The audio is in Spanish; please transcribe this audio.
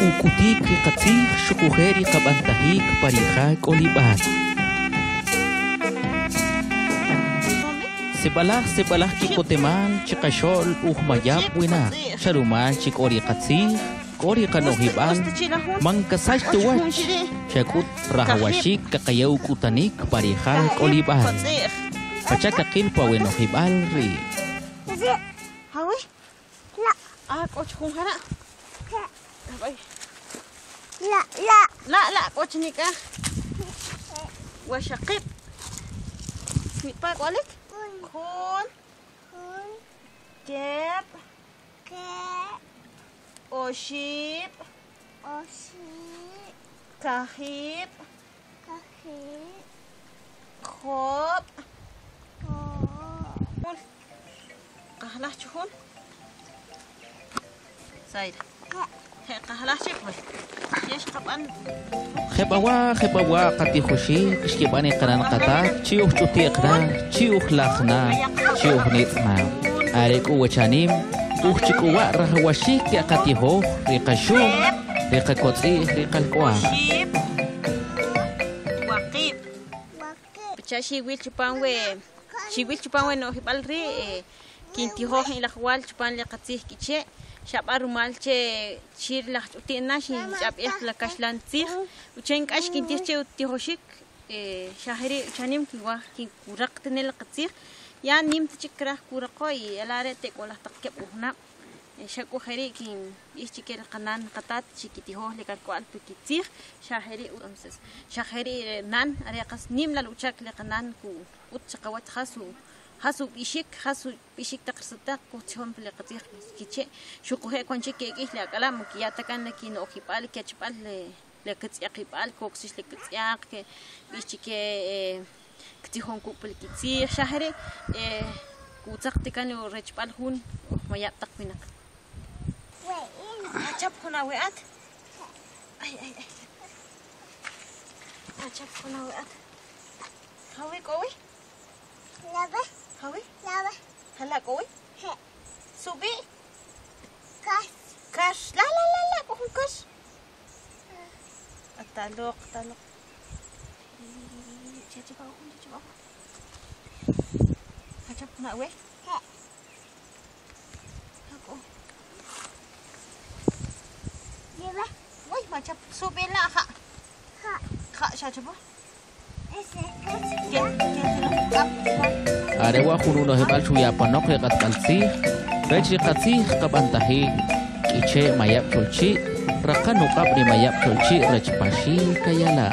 ukutik qatzij shukuheri qabantahik parijak olibat. Sebalah kikoteman chikashol uhmayap wina sharuman chikori qatzij kori kanohiban mangkasash tuwach shakut rahawashik kakayaw kutanik parijak olibat. Pachakakil pawenohibal ri. Hawi? La. Coach kung hana. La, coach nika. Washakip. Mitpa kwalik? Kun. Kep. Oship. Kahip. Khop. Kahlah chuhun. Said. Kahlah chuhun. Yes kapan? Khebawa kati khoshi kishkibani qanan qata chiuh chutiqna chiuh lakhna chiuh nitma areku wachanim uchikuwa rahawashik yaqatiho riqashum riqakotsi riqalqwa waqib chashi wil chupanwe no hibalri kintiho in lakhwal chupan liqatsi kiche Shabar malche chir la utina shi jab la kashlantzig uchen kash kintirche utihoshik shahri uchanim kiwa ki kurak tenel qatzig ya nim tchikra kuraqoy alare te kola takkeb uhna shako khari kin ichikir qanan qatat chikitiho le kalkwal pikitzig shahri umses shahri nan ariqas nim la uchak le qanan ku utchaqawat hasu ishik taqsata kuchon pele qatir kiche shukuhe konche keki la kalam kiyata kan ki no khipal ke chpal le kitsaqipal koksis le kitsaq ke bichike ktihon ku pele kitzir shahre kutsaqti kan rechpal hun maya taqminak chap khona weat ay chap khona weat hawi kowi laba Hawi? Lava. Hala koy? He. Subi? Kas. La. Kuhun kas. Talok. Coba. Hacap nak we? He. Aku. Lava. Woi, macam subi lah kak. Kak, siapa coba? Arewa kununo hebal chuya panok le katkalsi rejri katsi kabantahi iche mayap chulchi rakanu kabri mayap chulchi rejpashi kayala